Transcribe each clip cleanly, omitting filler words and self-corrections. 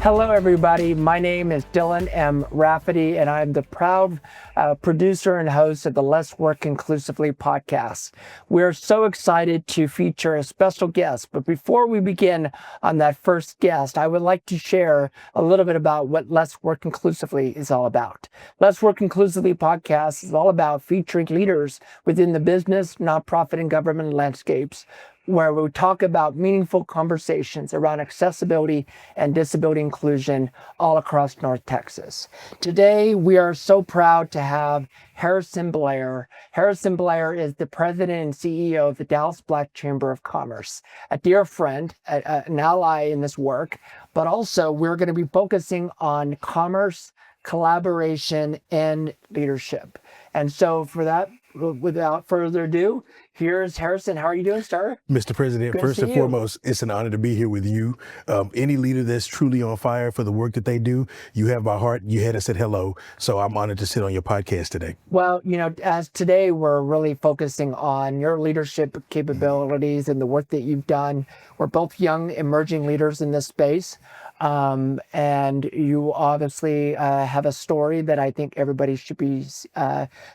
Hello, everybody. My name is Dylan M. Rafaty, and I'm the proud producer and host of the Let's Work Inclusively podcast. We're so excited to feature a special guest, but before we begin on that first guest, I would like to share a little bit about what Let's Work Inclusively is all about. Let's Work Inclusively podcast is all about featuring leaders within the business, nonprofit, and government landscapes, where we talk about meaningful conversations around accessibility and disability inclusion all across North Texas. Today, we are so proud to have Harrison Blair. Harrison Blair is the president and CEO of the Dallas Black Chamber of Commerce, a dear friend, an ally in this work, but also we're going to be focusing on commerce, collaboration, and leadership. And so for that, without further ado, here's Harrison. How are you doing, sir? Mr. President, Good first to and see you. foremost, it's an honor to be here with you. Any leader that's truly on fire for the work that they do, you have my heart. You had us at hello. So I'm honored to sit on your podcast today. Well, as today we're really focusing on your leadership capabilities and the work that you've done. We're both young, emerging leaders in this space. And you obviously have a story that I think everybody should be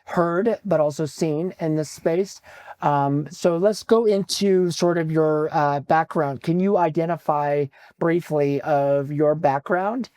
heard, but also seen in this space. So let's go into sort of your background. Can you identify briefly of your background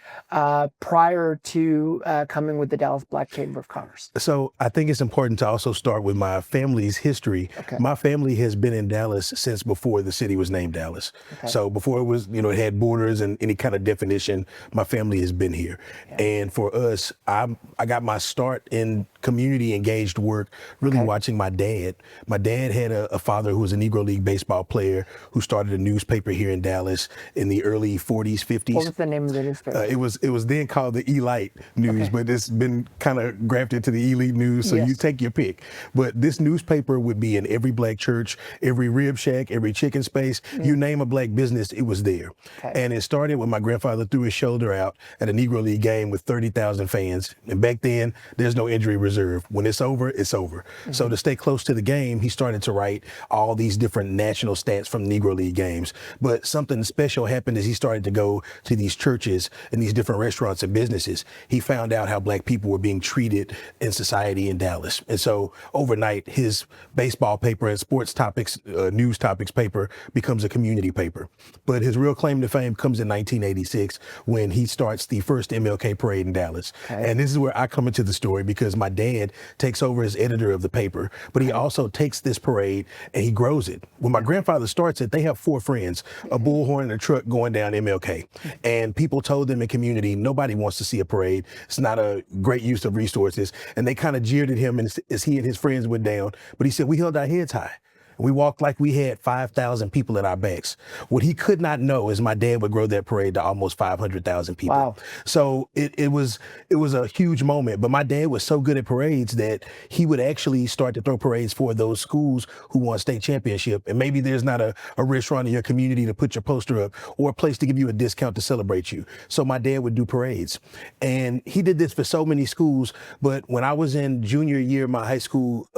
prior to coming with the Dallas Black Chamber of Commerce? So I think it's important to also start with my family's history. Okay. My family has been in Dallas since before the city was named Dallas. Okay. So before it was, it had borders and any kind of definition, my family has been here. Yeah. And for us, I got my start in community engaged work, really watching my dad. My dad had a father who was a Negro League baseball player who started a newspaper here in Dallas in the early 40s, 50s. What was the name of the newspaper? It was then called the Elite News, but it's been kind of grafted to the Elite News, so you take your pick. But this newspaper would be in every black church, every rib shack, every chicken space. You name a black business, it was there. And it started when my grandfather threw his shoulder out at a Negro League game with 30,000 fans. And back then, there's no injury reserve. When it's over, it's over. So to stay close to the game, he started to write all these different national stats from Negro League games. But something special happened as he started to go to these churches and these different restaurants and businesses. He found out how black people were being treated in society in Dallas. And so overnight, his baseball paper and sports topics, news topics paper becomes a community paper. But his real claim to fame comes in 1986 when he starts the first MLK parade in Dallas. And this is where I come into the story because my dad takes over as editor of the paper, but he also takes this parade and he grows it. When my grandfather starts it, they have 4 friends, a bullhorn and a truck going down MLK. And people told them in community, nobody wants to see a parade. It's not a great use of resources. And they kind of jeered at him as he and his friends went down. But he said, we held our heads high. We walked like we had 5,000 people at our backs. What he could not know is my dad would grow that parade to almost 500,000 people. Wow. So it was a huge moment. But my dad was so good at parades that he would actually start to throw parades for those schools who won state championship. And maybe there's not a restaurant in your community to put your poster up or a place to give you a discount to celebrate you. So my dad would do parades. And he did this for so many schools. But when I was in junior year of my high school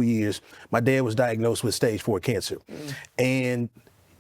years, my dad was diagnosed with stage 4 cancer. And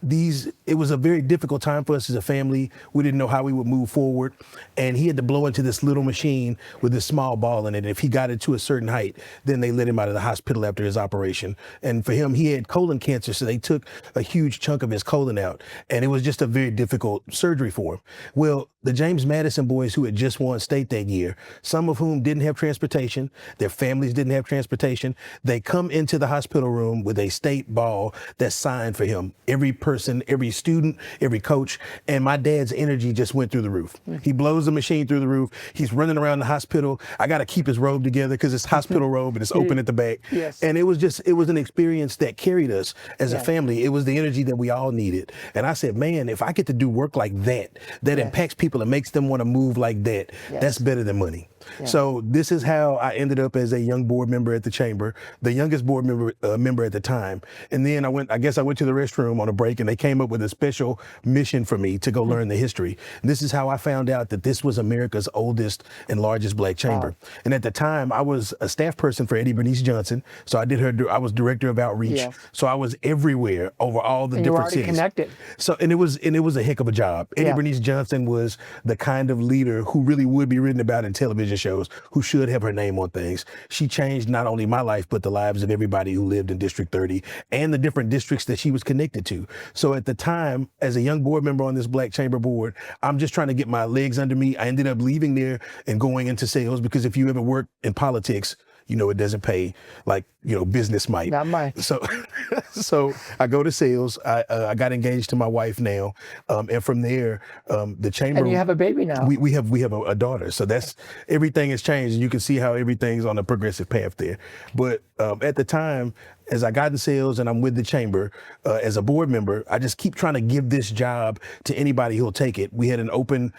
it was a very difficult time for us as a family. We didn't know how we would move forward. And he had to blow into this little machine with this small ball in it. And if he got it to a certain height, then they let him out of the hospital after his operation. And for him, he had colon cancer. So they took a huge chunk of his colon out. And it was just a very difficult surgery for him. Well, the James Madison boys who had just won state that year, some of whom didn't have transportation, their families didn't have transportation, they come into the hospital room with a state ball that's signed for him. Every person, every student, every coach, and my dad's energy just went through the roof. He blows the machine through the roof. He's running around the hospital. I got to keep his robe together because it's hospital robe and it's open at the back. And it was an experience that carried us as a family. It was the energy that we all needed. And I said, man, if I get to do work like that impacts people and makes them want to move like that, that's better than money. Yeah. So this is how I ended up as a young board member at the chamber, the youngest board member at the time. And then I guess I went to the restroom on a break, and they came up with a special mission for me to go learn the history. This is how I found out that this was America's oldest and largest black chamber. Wow. And at the time, I was a staff person for Eddie Bernice Johnson. So I was director of outreach. Yes. So I was everywhere over all the And you were different already cities. connected. So and it was a heck of a job. Eddie Bernice Johnson was the kind of leader who really would be written about in television shows, who should have her name on things. She changed not only my life, but the lives of everybody who lived in District 30 and the different districts that she was connected to. So at the time, as a young board member on this Black Chamber board, I'm just trying to get my legs under me. I ended up leaving there and going into sales, because if you ever work in politics, you know, it doesn't pay like, you know, business might. Not mine. So I go to sales. I got engaged to my wife now. And from there, the chamber. And you have a baby now. We have a daughter. So everything has changed. And you can see how everything's on a progressive path there. But at the time, as I got in sales and I'm with the chamber as a board member, I just keep trying to give this job to anybody who'll take it. We had an open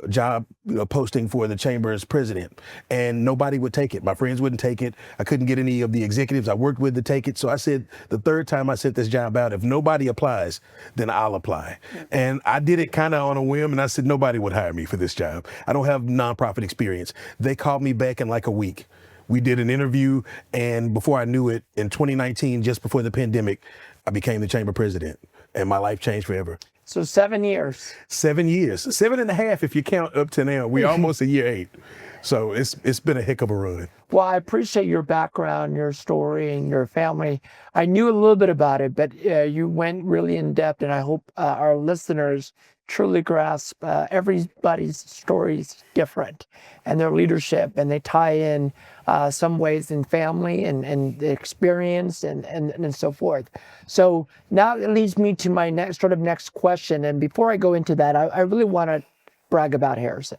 job posting for the chamber's president, and nobody would take it. My friends wouldn't take it. I couldn't get any of the executives I worked with to take it. So I said, the third time I sent this job out, if nobody applies, then I'll apply. And I did it kind of on a whim, and I said, nobody would hire me for this job. I don't have nonprofit experience. They called me back in like a week. We did an interview, and before I knew it, in 2019, just before the pandemic, I became the chamber president, and my life changed forever. So 7 years. 7 years, 7.5 if you count up to now. We're almost a year 8. So it's been a heck of a run. Well, I appreciate your background, your story, and your family. I knew a little bit about it, but you went really in depth, and I hope our listeners truly grasp everybody's story is different, and their leadership, and they tie in some ways in family and the experience and so forth. So now it leads me to my next question. And before I go into that, I really want to brag about Harrison.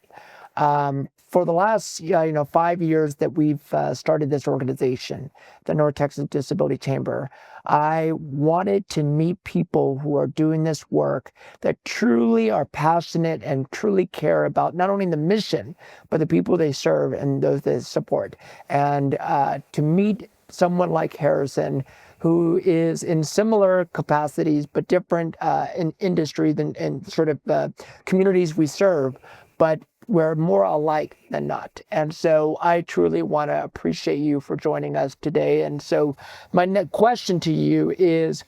For the last 5 years that we've started this organization, the North Texas Disability Chamber, I wanted to meet people who are doing this work that truly are passionate and truly care about not only the mission, but the people they serve and those they support. And to meet someone like Harrison, who is in similar capacities but different in industry and sort of communities we serve, but we're more alike than not. And so I truly want to appreciate you for joining us today. And so my next question to you is,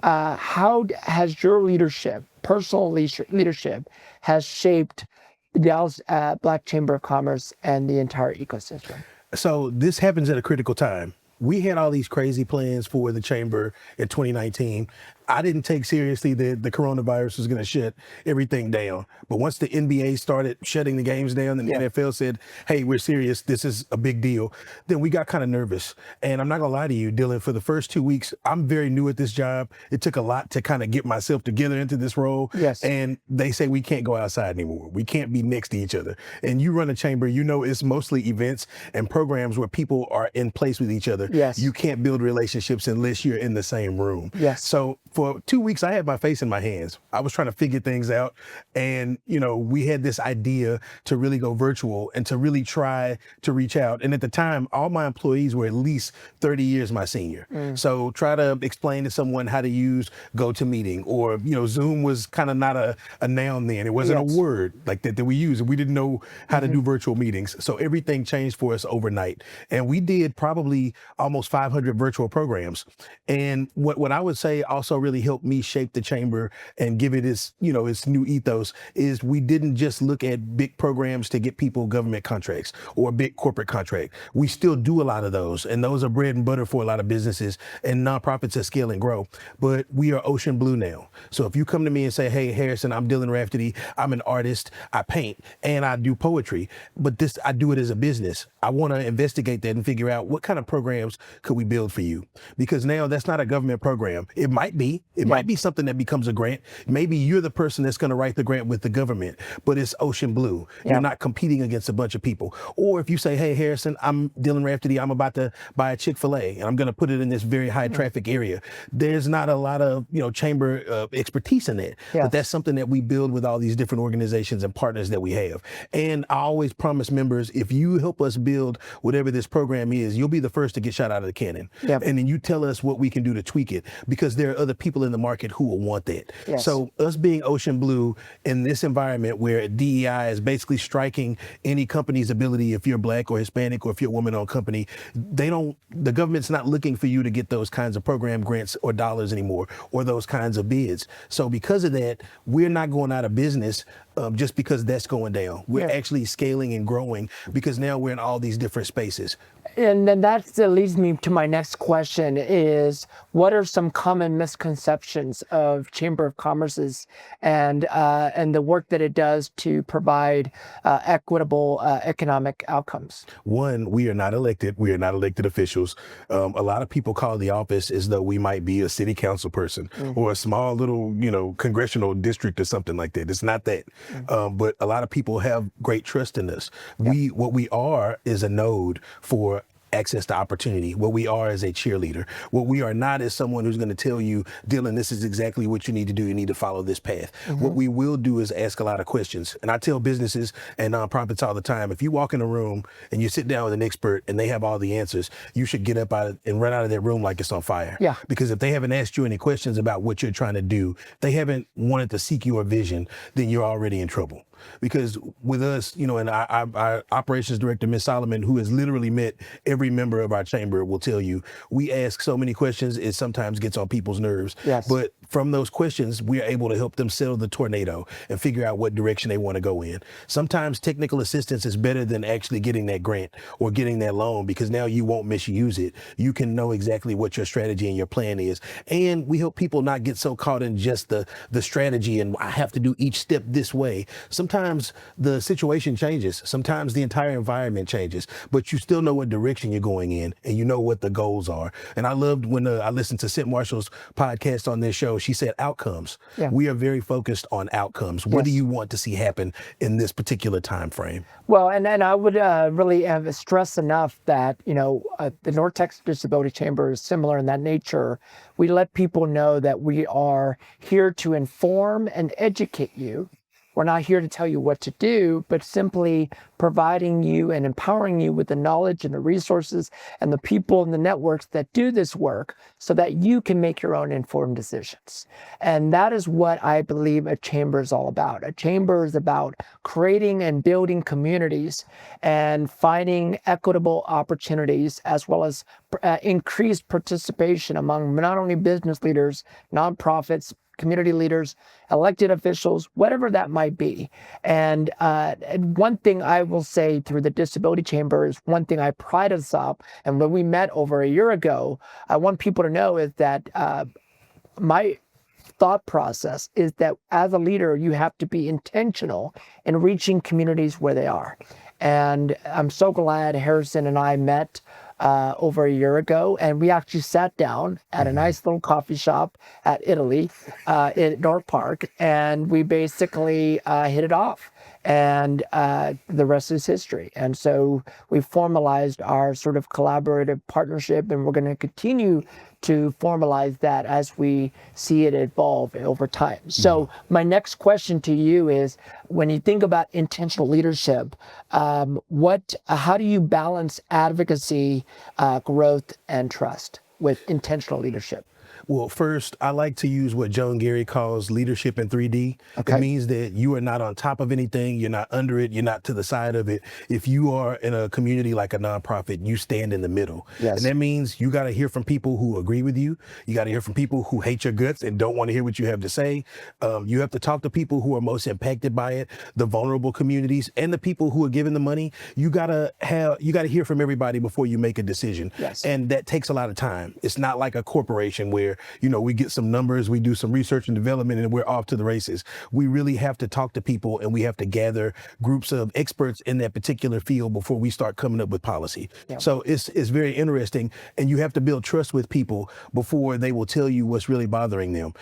how has your leadership, personal leadership, has shaped the Dallas Black Chamber of Commerce and the entire ecosystem? So this happens at a critical time. We had all these crazy plans for the chamber in 2019. I didn't take seriously that the coronavirus was going to shut everything down. But once the NBA started shutting the games down and the NFL said, hey, we're serious, this is a big deal, then we got kind of nervous. And I'm not going to lie to you, Dylan, for the first 2 weeks, I'm very new at this job. It took a lot to kind of get myself together into this role. Yes. And they say we can't go outside anymore. We can't be next to each other. And you run a chamber, you know it's mostly events and programs where people are in place with each other. Yes. You can't build relationships unless you're in the same room. Yes. So for 2 weeks, I had my face in my hands. I was trying to figure things out. And, we had this idea to really go virtual and to really try to reach out. And at the time, all my employees were at least 30 years my senior. So try to explain to someone how to use GoToMeeting, or, Zoom was kind of not a noun then. It wasn't a word like that we used. We didn't know how to do virtual meetings. So everything changed for us overnight. And we did probably almost 500 virtual programs. And what I would say also really helped me shape the chamber and give it its new ethos is we didn't just look at big programs to get people government contracts or a big corporate contract. We still do a lot of those, and those are bread and butter for a lot of businesses and nonprofits that scale and grow. But we are ocean blue now. So if you come to me and say, hey, Harrison, I'm Dylan Rafaty, I'm an artist, I paint, and I do poetry, but I do it as a business. I want to investigate that and figure out what kind of programs could we build for you? Because now that's not a government program. It might be. me. It might be something that becomes a grant. Maybe you're the person that's going to write the grant with the government, but it's ocean blue. You're not competing against a bunch of people. Or if you say, hey, Harrison, I'm Dylan Rafaty, I'm about to buy a Chick-fil-A and I'm going to put it in this very high traffic area. There's not a lot of, chamber expertise in that, but that's something that we build with all these different organizations and partners that we have. And I always promise members, if you help us build whatever this program is, you'll be the first to get shot out of the cannon. And then you tell us what we can do to tweak it, because there are other people in the market who will want that. So us being ocean blue in this environment where DEI is basically striking any company's ability, if you're Black or Hispanic or if you're a woman-owned company, the government's not looking for you to get those kinds of program grants or dollars anymore, or those kinds of bids. So because of that, we're not going out of business just because that's going down. We're actually scaling and growing because now we're in all these different spaces. And then that leads me to my next question is, what are some common misconceptions of Chamber of Commerce's and the work that it does to provide equitable economic outcomes? One, we are not elected. We are not elected officials. A lot of people call the office as though we might be a city council person or a small little, congressional district or something like that. It's not that. But a lot of people have great trust in us. What we are is a node for access to opportunity. What we are is a cheerleader. What we are not is someone who's going to tell you, Dylan, this is exactly what you need to do. You need to follow this path. What we will do is ask a lot of questions. And I tell businesses and nonprofits all the time, if you walk in a room and you sit down with an expert and they have all the answers, you should get up and run out of that room like it's on fire. Because if they haven't asked you any questions about what you're trying to do, they haven't wanted to seek your vision, then you're already in trouble. Because with us, and our operations director, Ms. Solomon, who has literally met every member of our chamber, will tell you, we ask so many questions, it sometimes gets on people's nerves. But from those questions, we are able to help them settle the tornado and figure out what direction they want to go in. Sometimes technical assistance is better than actually getting that grant or getting that loan, because now you won't misuse it. You can know exactly what your strategy and your plan is. And we help people not get so caught in just the strategy and I have to do each step this way. Sometimes the situation changes. Sometimes the entire environment changes, but you still know what direction you're going in and you know what the goals are. And I loved when I listened to Sid Marshall's podcast on this show. She said outcomes. We are very focused on outcomes. What do you want to see happen in this particular time frame? Well, and I would really stress enough that, the North Texas Disability Chamber is similar in that nature. We let people know that we are here to inform and educate you. We're not here to tell you what to do, but simply providing you and empowering you with the knowledge and the resources and the people and the networks that do this work so that you can make your own informed decisions. And that is what I believe a chamber is all about. A chamber is about creating and building communities and finding equitable opportunities, as well as increased participation among not only business leaders, nonprofits, community leaders, elected officials, whatever that might be. And one thing I will say through the Disability Chamber is one thing I pride us up. And when we met over a year ago, I want people to know is that my thought process is that as a leader, you have to be intentional in reaching communities where they are. And I'm so glad Harrison and I met over a year ago, and we actually sat down at a nice little coffee shop at Italy in North Park, and we basically hit it off. And the rest is history. And so we formalized our sort of collaborative partnership, and we're going to continue to formalize that as we see it evolve over time. So my next question to you is, when you think about intentional leadership, how do you balance advocacy, growth, and trust with intentional leadership? Well, first, I like to use what Joan Gary calls leadership in 3D. It means that you are not on top of anything. You're not under it. You're not to the side of it. If you are in a community like a nonprofit, you stand in the middle. And that means you got to hear from people who agree with you. You got to hear from people who hate your guts and don't want to hear what you have to say. You have to talk to people who are most impacted by it, the vulnerable communities, and the people who are giving the money. You got to hear from everybody before you make a decision. And that takes a lot of time. It's not like a corporation where we get some numbers, we do some research and development, and we're off to the races. We really have to talk to people, and we have to gather groups of experts in that particular field before we start coming up with policy. Yeah. So it's very interesting, and you have to build trust with people before they will tell you what's really bothering them.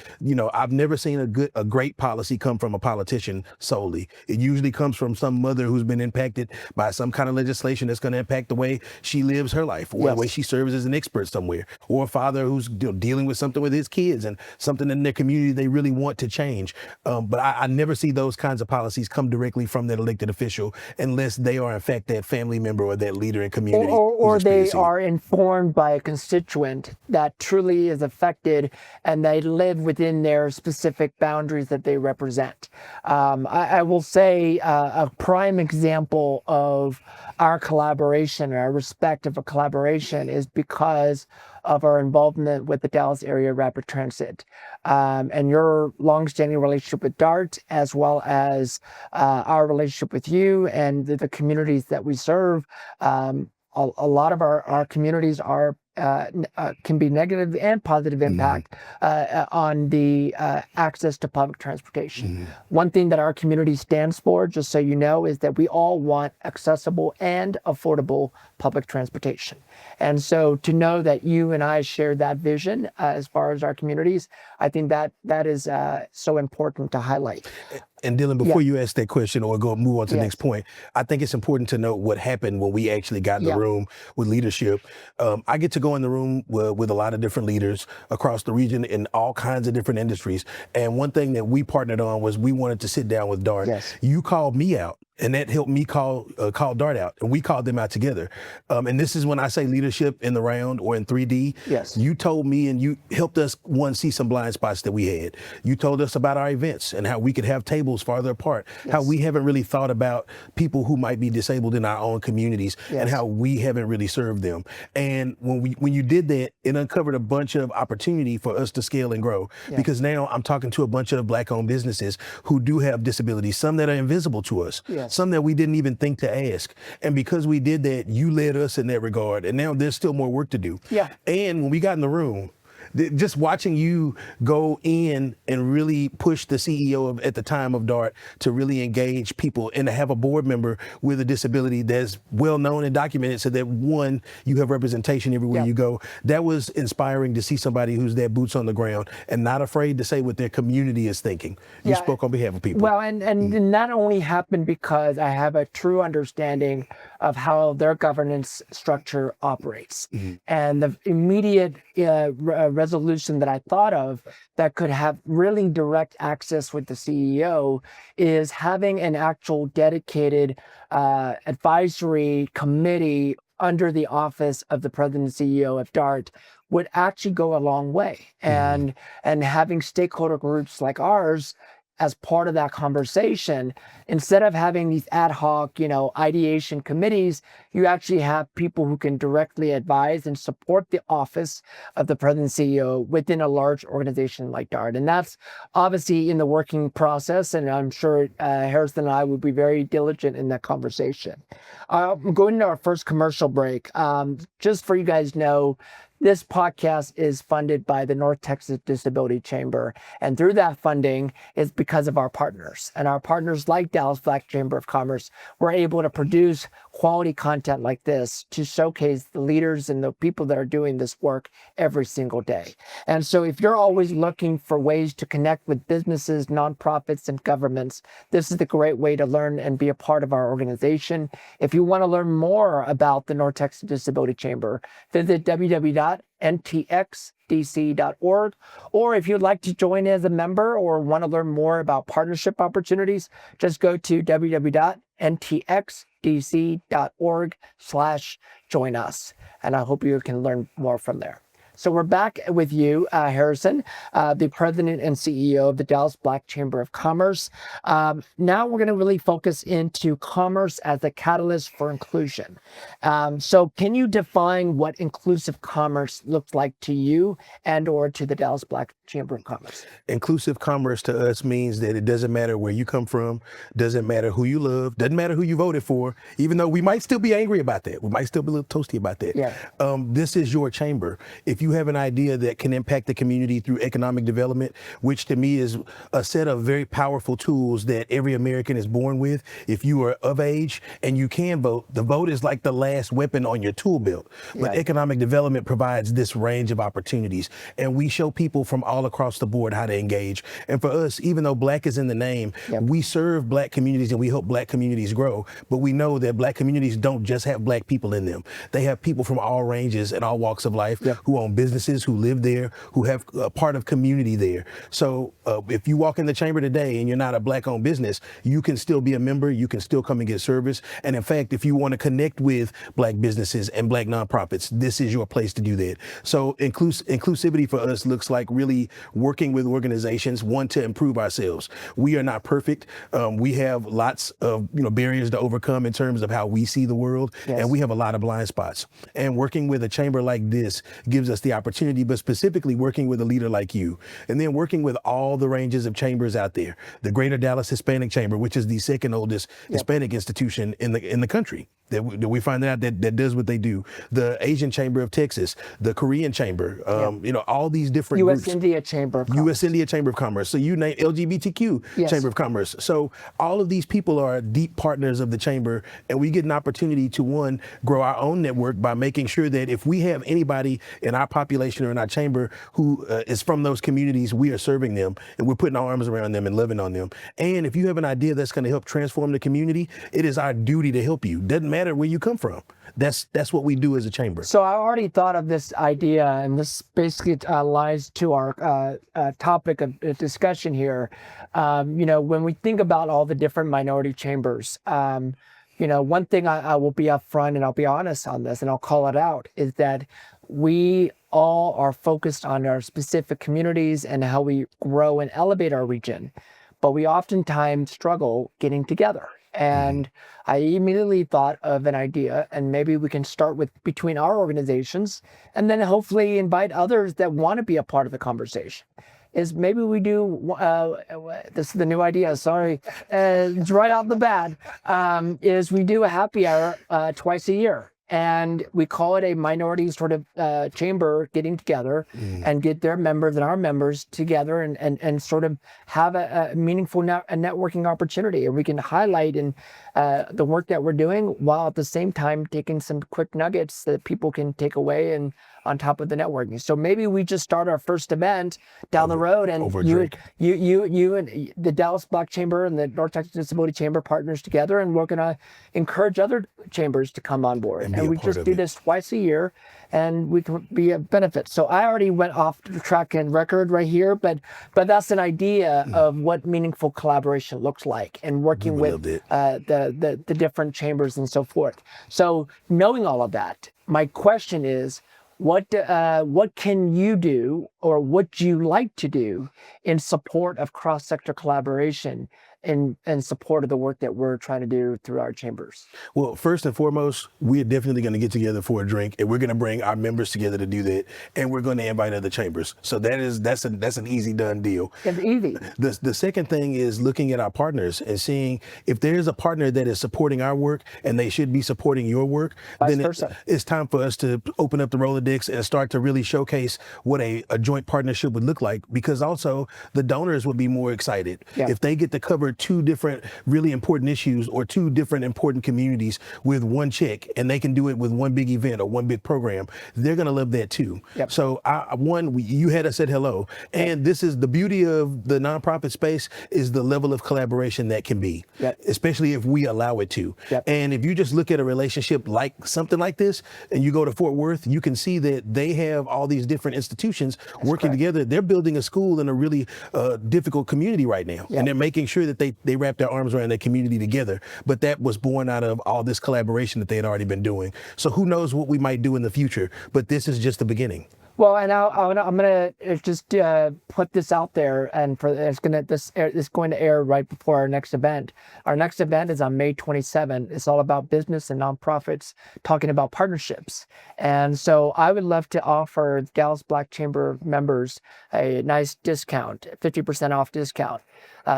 I've never seen a great policy come from a politician solely. It usually comes from some mother who's been impacted by some kind of legislation that's going to impact the way she lives her life, or the way she serves as an expert somewhere, or a father who's dealing with something with his kids and something in their community they really want to change. But I never see those kinds of policies come directly from that elected official unless they are in fact that family member or that leader in community. Or they are informed by a constituent that truly is affected and they live within their specific boundaries that they represent. I will say a prime example of our collaboration, our respect of a collaboration, is because of our involvement with the Dallas Area Rapid Transit and your longstanding relationship with DART, as well as our relationship with you and the communities that we serve. A lot of our communities are can be negative and positive impact on the access to public transportation. One thing that our community stands for, just so you know, is that we all want accessible and affordable public transportation. And so to know that you and I share that vision as far as our communities, I think that is so important to highlight. And Dylan, before you ask that question or move on to the next point, I think it's important to note what happened when we actually got in the room with leadership. I get to go in the room with a lot of different leaders across the region in all kinds of different industries. And one thing that we partnered on was we wanted to sit down with DART. You called me out, and that helped me call DART out, and we called them out together. And this is when I say leadership in the round or in 3D. You told me, and you helped us, see some blind spots that we had. You told us about our events and how we could have tables farther apart, how we haven't really thought about people who might be disabled in our own communities, and how we haven't really served them. And when you did that, it uncovered a bunch of opportunity for us to scale and grow, because now I'm talking to a bunch of Black-owned businesses who do have disabilities, some that are invisible to us, some that we didn't even think to ask. And because we did that, you led us in that regard. And now there's still more work to do. And when we got in the room, just watching you go in and really push the CEO at the time of DART to really engage people and to have a board member with a disability that's well known and documented, so that one, you have representation everywhere you go. That was inspiring to see somebody who's there boots on the ground and not afraid to say what their community is thinking. You spoke on behalf of people. Well, and not only happened because I have a true understanding of how their governance structure operates. And the immediate resolution that I thought of that could have really direct access with the CEO is having an actual dedicated advisory committee under the office of the president and CEO of DART would actually go a long way. And having stakeholder groups like ours as part of that conversation, instead of having these ad hoc, ideation committees, you actually have people who can directly advise and support the office of the president and CEO within a large organization like DART. And that's obviously in the working process, and I'm sure Harrison and I would be very diligent in that conversation. Going into our first commercial break, just for you guys to know, this podcast is funded by the North Texas Disability Chamber. And through that funding is because of our partners. And our partners like Dallas Black Chamber of Commerce were able to produce quality content like this to showcase the leaders and the people that are doing this work every single day. And so if you're always looking for ways to connect with businesses, nonprofits, and governments, this is the great way to learn and be a part of our organization. If you want to learn more about the North Texas Disability Chamber, visit www.ntxdc.org. Or if you'd like to join as a member or want to learn more about partnership opportunities, just go to www.ntxdc.org/join us. And I hope you can learn more from there. So we're back with you, Harrison, the president and CEO of the Dallas Black Chamber of Commerce. Now we're going to really focus into commerce as a catalyst for inclusion. So can you define what inclusive commerce looks like to you and or to the Dallas Black Chamber of Commerce? Inclusive commerce to us means that it doesn't matter where you come from, doesn't matter who you love, doesn't matter who you voted for, even though we might still be angry about that. We might still be a little toasty about that. Yeah. This is your chamber. If you have an idea that can impact the community through economic development, which to me is a set of very powerful tools that every American is born with, if you are of age and you can vote, the vote is like the last weapon on your tool belt. But economic development provides this range of opportunities, and we show people from all across the board how to engage. And for us, even though Black is in the name, we serve Black communities and we help Black communities grow. But we know that Black communities don't just have Black people in them. They have people from all ranges and all walks of life who own businesses, who live there, who have a part of community there. So if you walk in the chamber today and you're not a Black-owned business, you can still be a member. You can still come and get service. And in fact, if you want to connect with Black businesses and Black nonprofits, this is your place to do that. So inclusivity for us looks like really working with organizations, one, to improve ourselves. We are not perfect. We have lots of barriers to overcome in terms of how we see the world, and we have a lot of blind spots. And working with a chamber like this gives us the opportunity, but specifically working with a leader like you, and then working with all the ranges of chambers out there. The Greater Dallas Hispanic Chamber, which is the second oldest Hispanic institution in the country. That we find out that does what they do. The Asian Chamber of Texas, the Korean Chamber, all these different U.S. groups. India Chamber of Commerce. U.S. India Chamber of Commerce. So you name LGBTQ Chamber of Commerce. So all of these people are deep partners of the chamber, and we get an opportunity to, one, grow our own network by making sure that if we have anybody in our population or in our chamber who is from those communities, we are serving them and we're putting our arms around them and loving on them. And if you have an idea that's going to help transform the community, it is our duty to help you. Doesn't matter where you come from. That's what we do as a chamber. So I already thought of this idea, and this basically lies to our topic of discussion here. When we think about all the different minority chambers, one thing I will be upfront and I'll be honest on this, and I'll call it out, is that we all are focused on our specific communities and how we grow and elevate our region, but we oftentimes struggle getting together. And I immediately thought of an idea, and maybe we can start with between our organizations and then hopefully invite others that want to be a part of the conversation. Is maybe we do, this is the new idea, sorry, it's right off the bat, is we do a happy hour twice a year. And we call it a minority sort of chamber getting together and get their members and our members together and sort of have a meaningful networking opportunity. And we can highlight the work that we're doing while at the same time taking some quick nuggets that people can take away and on top of the networking. So maybe we just start our first event down the road, and you and the Dallas Black Chamber and the North Texas Disability Chamber partners together, and we're going to encourage other chambers to come on board. And we just do this twice a year, and we can be a benefit. So I already went off the track and record right here, but that's an idea of what meaningful collaboration looks like, and working with the different chambers and so forth. So knowing all of that, my question is, what can you do, or what do you like to do in support of cross-sector collaboration in support of the work that we're trying to do through our chambers? Well, first and foremost, we're definitely going to get together for a drink, and we're going to bring our members together to do that, and we're going to invite other chambers. So that's an easy done deal. It's easy. The second thing is looking at our partners and seeing if there's a partner that is supporting our work and they should be supporting your work, then it's time for us to open up the Rolodex and start to really showcase what a joint partnership would look like, because also the donors would be more excited if they get to cover two different really important issues or two different important communities with one check, and they can do it with one big event or one big program. They're going to love that too. So you had us said hello, and this is the beauty of the nonprofit space, is the level of collaboration that can be, especially if we allow it to. And if you just look at a relationship like something like this, and you go to Fort Worth, you can see that they have all these different institutions working together. They're building a school in a really difficult community right now, and they're making sure that they wrap their arms around their community together. But that was born out of all this collaboration that they had already been doing. So who knows what we might do in the future, but this is just the beginning. Well, and I'm gonna just put this out there, and it's going to air right before our next event. Our next event is on May 27th. It's all about business and nonprofits talking about partnerships. And so I would love to offer Dallas Black Chamber members a nice discount, 50% off discount,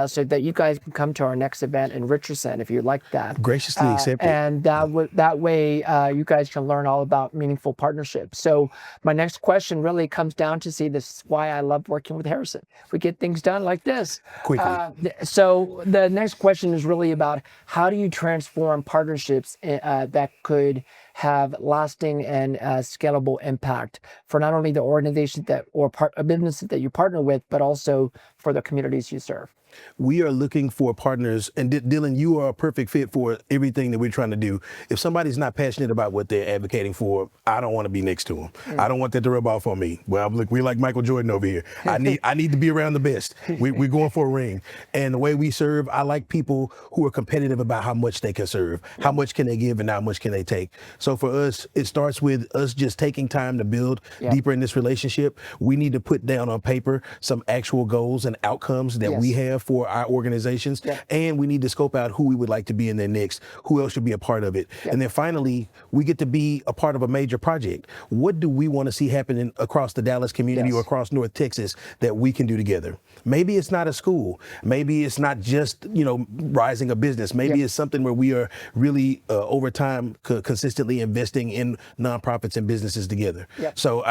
so that you guys can come to our next event in Richardson if you'd like that. Graciously accepted. And that way you guys can learn all about meaningful partnerships. So my next question really comes down to this is why I love working with Harrison. We get things done like this. Quickly. So the next question is really about how do you transform partnerships that could have lasting and scalable impact for not only the organizations or businesses that you partner with, but also for the communities you serve. We are looking for partners, and Dylan, you are a perfect fit for everything that we're trying to do. If somebody's not passionate about what they're advocating for, I don't want to be next to them. I don't want that to rub off on me. Well, we're like Michael Jordan over here. I need to be around the best. We're going for a ring. And the way we serve, I like people who are competitive about how much they can serve, how much can they give, and how much can they take. So for us, it starts with us just taking time to build deeper in this relationship. We need to put down on paper some actual goals and outcomes that we have for our organizations, and we need to scope out who we would like to be in there next, who else should be a part of it. And then finally, we get to be a part of a major project. What do we want to see happening across the Dallas community or across North Texas that we can do together? Maybe it's not a school. Maybe it's not just, rising a business. Maybe it's something where we are really over time consistently investing in nonprofits and businesses together. So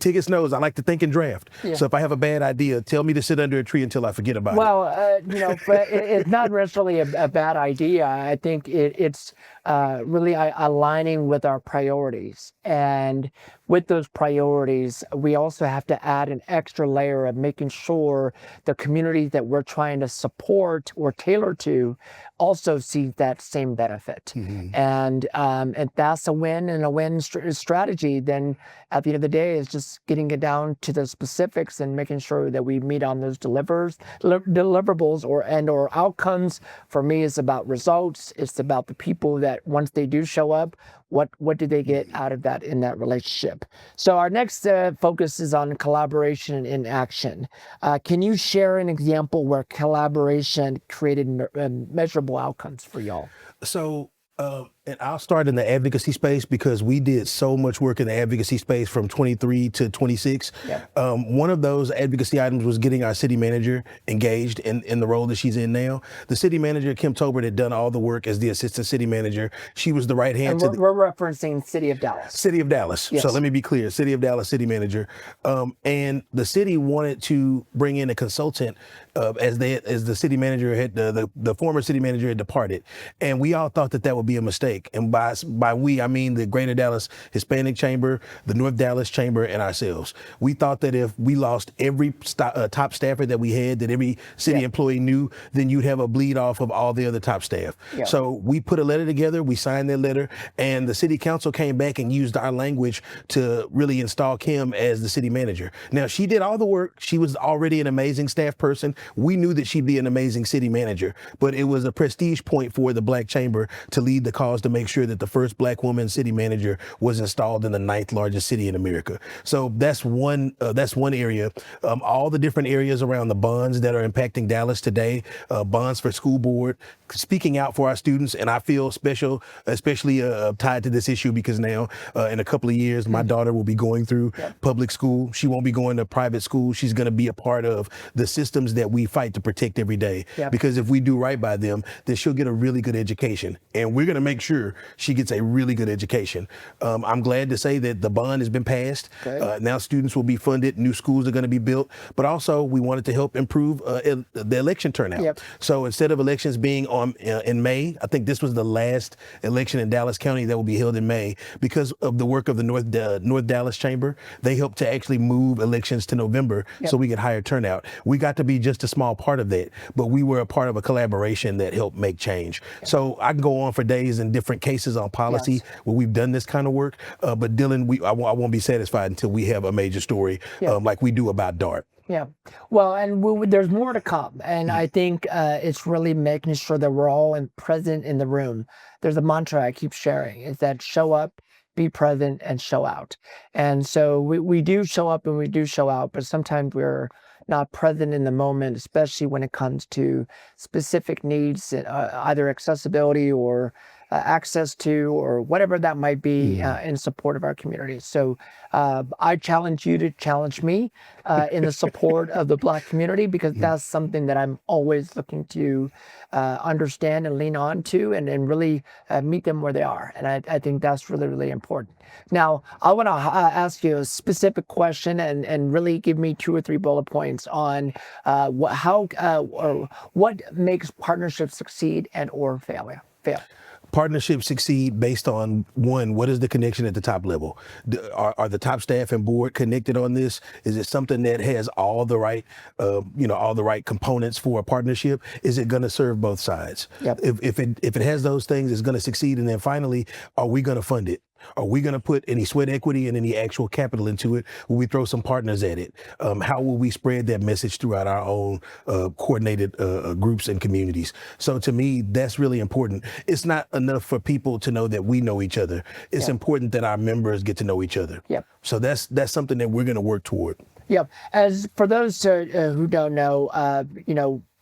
Tickets knows I like to think and draft. So if I have a bad idea, tell me to sit under a tree until I forget about it. Well, but it's not necessarily a bad idea. I think it's really aligning with our priorities. And with those priorities, we also have to add an extra layer of making sure the communities that we're trying to support or tailor to also see that same benefit. And if that's a win and a win strategy, then at the end of the day, it's just getting it down to the specifics and making sure that we meet on those deliverables or outcomes. For me, it's about results. It's about the people that once they do show up, what do they get out of that in that relationship? So our next focus is on collaboration in action. Can you share an example where collaboration created measurable outcomes for y'all? So, and I'll start in the advocacy space because we did so much work in the advocacy space from 23 to 26. One of those advocacy items was getting our city manager engaged in the role that she's in now. The city manager, Kim Tobert, had done all the work as the assistant city manager. She was the right hand we're referencing City of Dallas. City of Dallas. So let me be clear, City of Dallas city manager. And the city wanted to bring in a consultant as the city manager had, the former city manager had departed. And we all thought that would be a mistake. And by we, I mean the Greater Dallas Hispanic Chamber, the North Dallas Chamber, and ourselves. We thought that if we lost every top staffer that we had, that every city employee knew, then you'd have a bleed off of all the other top staff. So we put a letter together, we signed that letter, and the city council came back and used our language to really install Kim as the city manager. Now, she did all the work. She was already an amazing staff person. We knew that she'd be an amazing city manager, but it was a prestige point for the Black Chamber to lead the cause to make sure that the first Black woman city manager was installed in the 9th largest city in America. So that's one area. All the different areas around the bonds that are impacting Dallas today, bonds for school board, speaking out for our students. And I feel special, especially tied to this issue because now in a couple of years, my daughter will be going through public school. She won't be going to private school. She's going to be a part of the systems that we fight to protect every day. Because if we do right by them, then she'll get a really good education. And we're going to make sure she gets a really good education. I'm glad to say that the bond has been passed. Now students will be funded, new schools are going to be built, but also we wanted to help improve the election turnout. So instead of elections being in May, I think this was the last election in Dallas County that will be held in May because of the work of the North Dallas Chamber. They helped to actually move elections to November so we get higher turnout. We got to be just a small part of that, but we were a part of a collaboration that helped make change. So I can go on for days in different cases on policy where we've done this kind of work, but Dylan, I won't be satisfied until we have a major story like we do about DART. Well, and there's more to come. And I think it's really making sure that we're all present in the room. There's a mantra I keep sharing is that show up, be present, and show out. And so we do show up and we do show out, but sometimes we're not present in the moment, especially when it comes to specific needs, either accessibility or access to, or whatever that might be in support of our community. So I challenge you to challenge me in the support of the Black community, because that's something that I'm always looking to understand and lean on to, and really meet them where they are. And I think that's really, really important. Now, I want to ask you a specific question and really give me 2 or 3 bullet points on what makes partnerships succeed and or fail. Partnerships succeed based on, one, what is the connection at the top level? Are the top staff and board connected on this? Is it something that has all the right, all the right components for a partnership? Is it going to serve both sides? Yep. If it has those things, it's going to succeed. And then finally, are we going to fund it? Are we going to put any sweat equity and any actual capital into it? Will we throw some partners at it? How will we spread that message throughout our own coordinated groups and communities? So to me, that's really important. It's not enough for people to know that we know each other. It's important that our members get to know each other. Yep. So that's something that we're going to work toward. Yep. As for those who don't know,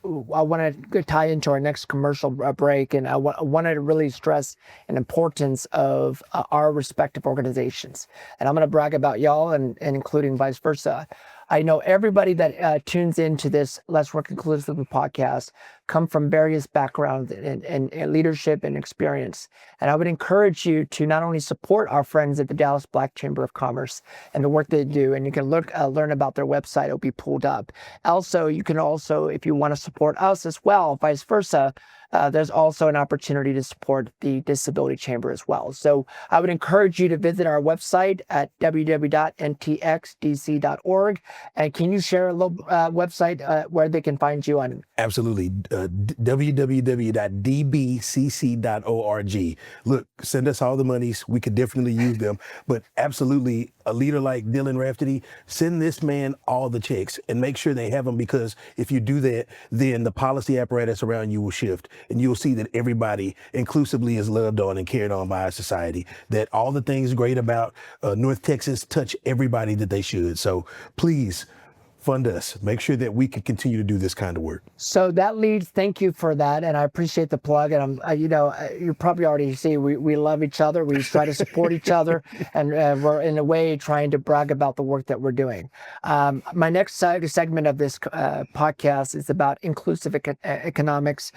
I want to tie into our next commercial break, and I wanted to really stress an importance of our respective organizations. And I'm going to brag about y'all, and including vice versa. I know everybody that tunes into this Let's Work Inclusively podcast come from various backgrounds and leadership and experience. And I would encourage you to not only support our friends at the Dallas Black Chamber of Commerce and the work they do, and you can learn about their website, it'll be pulled up. Also, you can also, if you want to support us as well, vice versa, there's also an opportunity to support the Disability Chamber as well. So I would encourage you to visit our website at www.ntxdc.org. And can you share a little website where they can find you on? Absolutely. www.dbcc.org. Look, send us all the monies. We could definitely use them. But absolutely, a leader like Dylan Rafaty, send this man all the checks and make sure they have them, because if you do that, then the policy apparatus around you will shift, and you'll see that everybody inclusively is loved on and cared on by our society, that all the things great about North Texas touch everybody that they should. So please fund us. Make sure that we can continue to do this kind of work. So that leads, thank you for that. And I appreciate the plug. And you probably already see, we love each other. We try to support each other. And we're in a way trying to brag about the work that we're doing. My next segment of this podcast is about inclusive economics,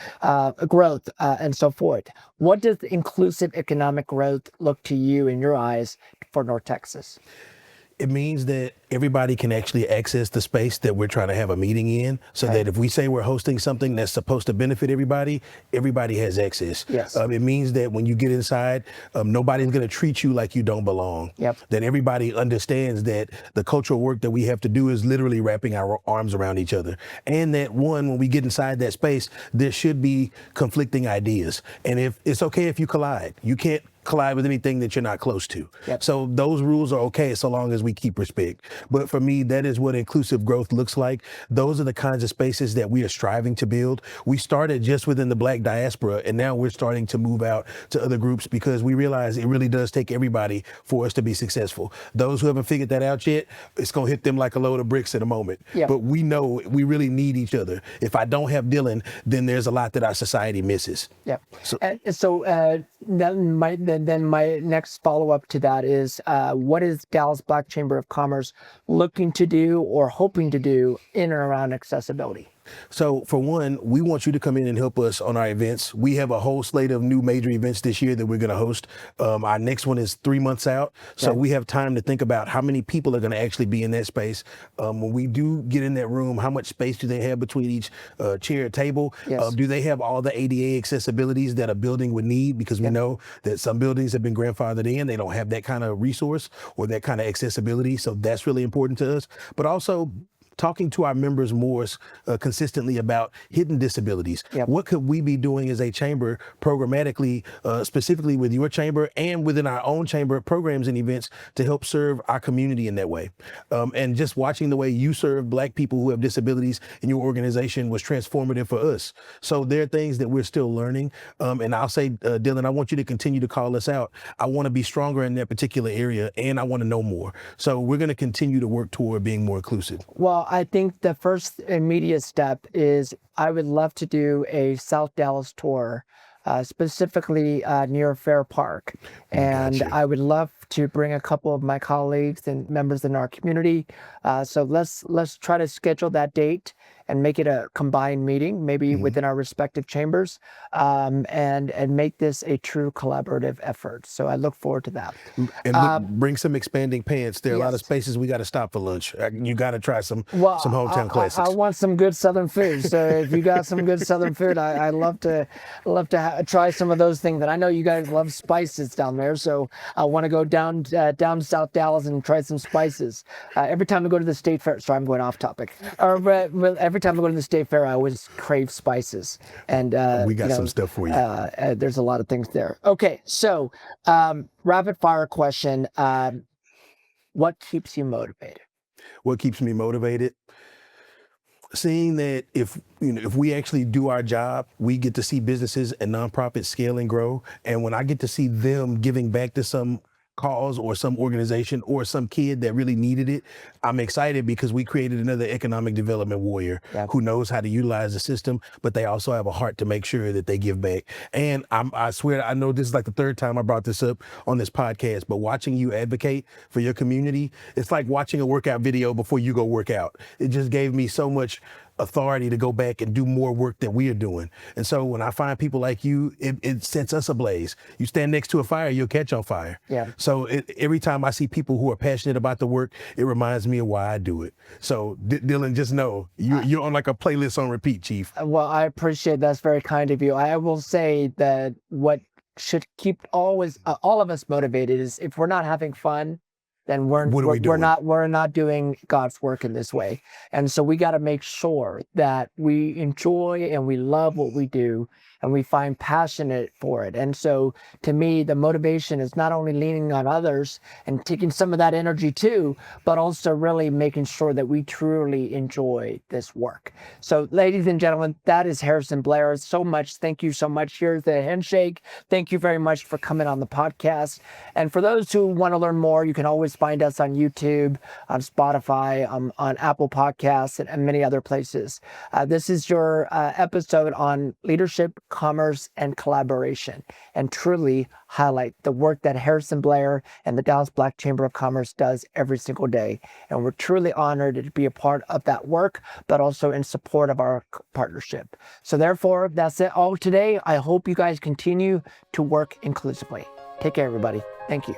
growth, and so forth. What does inclusive economic growth look to you in your eyes for North Texas? It means that everybody can actually access the space that we're trying to have a meeting in, so that if we say we're hosting something that's supposed to benefit everybody, everybody has access. Yes. It means that when you get inside, nobody's going to treat you like you don't belong. Yep. That everybody understands that the cultural work that we have to do is literally wrapping our arms around each other. And that, when we get inside that space, there should be conflicting ideas. And if it's okay if you collide, you can't collide with anything that you're not close to. Yep. So those rules are okay so long as we keep respect. But for me, that is what inclusive growth looks like. Those are the kinds of spaces that we are striving to build. We started just within the Black diaspora, and now we're starting to move out to other groups, because we realize it really does take everybody for us to be successful. Those who haven't figured that out yet, it's going to hit them like a load of bricks in a moment. Yep. But we know we really need each other. If I don't have Dylan, then there's a lot that our society misses. Yeah. Then my next follow-up to that is, what is Dallas Black Chamber of Commerce looking to do or hoping to do in and around accessibility? So for one, we want you to come in and help us on our events. We have a whole slate of new major events this year that we're going to host. Our next one is 3 months out. So we have time to think about how many people are going to actually be in that space. When we do get in that room, how much space do they have between each chair or table? Yes. Do they have all the ADA accessibilities that a building would need? Because we know that some buildings have been grandfathered in. They don't have that kind of resource or that kind of accessibility. So that's really important to us. But also, talking to our members more consistently about hidden disabilities. Yep. What could we be doing as a chamber programmatically, specifically with your chamber and within our own chamber programs and events to help serve our community in that way? And just watching the way you serve Black people who have disabilities in your organization was transformative for us. So there are things that we're still learning. And I'll say, Dylan, I want you to continue to call us out. I want to be stronger in that particular area, and I want to know more. So we're going to continue to work toward being more inclusive. Well, I think the first immediate step is I would love to do a South Dallas tour, specifically near Fair Park. And Gotcha. I would love to bring a couple of my colleagues and members in our community. So let's try to schedule that date and make it a combined meeting, maybe within our respective chambers, and make this a true collaborative effort. So I look forward to that. And bring some expanding pants. There are a lot of Yes. spaces we got to stop for lunch. You got to try some hometown classics. I want some good Southern food. So if you got some good Southern food, I love to try some of those things. And I know you guys love spices down there, so I want to go down to South Dallas and try some spices. Every time I go to the state fair, sorry, I'm going off topic. Every time I go to the state fair, I always crave spices. And we got some stuff for you. there's a lot of things there. Okay, so rapid fire question: what keeps you motivated? What keeps me motivated? Seeing that if we actually do our job, we get to see businesses and nonprofits scale and grow. And when I get to see them giving back to some cause or some organization or some kid that really needed it, I'm excited because we created another economic development warrior who knows how to utilize the system, but they also have a heart to make sure that they give back. And I swear, I know this is like the third time I brought this up on this podcast, but watching you advocate for your community, it's like watching a workout video before you go work out. It just gave me so much authority to go back and do more work that we are doing. And so when I find people like you, it sets us ablaze. You stand next to a fire, you'll catch on fire. Yeah. So every time I see people who are passionate about the work, it reminds me of why I do it. So Dylan, just know you're on like a playlist on repeat, Chief. Well, I appreciate that's very kind of you. I will say that what should keep always all of us motivated is if we're not having fun, then we're not doing God's work in this way. And so we got to make sure that we enjoy and we love what we do and we find passionate for it. And so to me, the motivation is not only leaning on others and taking some of that energy too, but also really making sure that we truly enjoy this work. So ladies and gentlemen, that is Harrison Blair. Thank you so much. Here's the handshake. Thank you very much for coming on the podcast. And for those who want to learn more, you can always find us on YouTube, on Spotify, on Apple Podcasts, and many other places. This is your episode on leadership, commerce, and collaboration, and truly highlight the work that Harrison Blair and the Dallas Black Chamber of Commerce does every single day. And we're truly honored to be a part of that work, but also in support of our partnership. So therefore, that's it all today. I hope you guys continue to work inclusively. Take care, everybody. Thank you.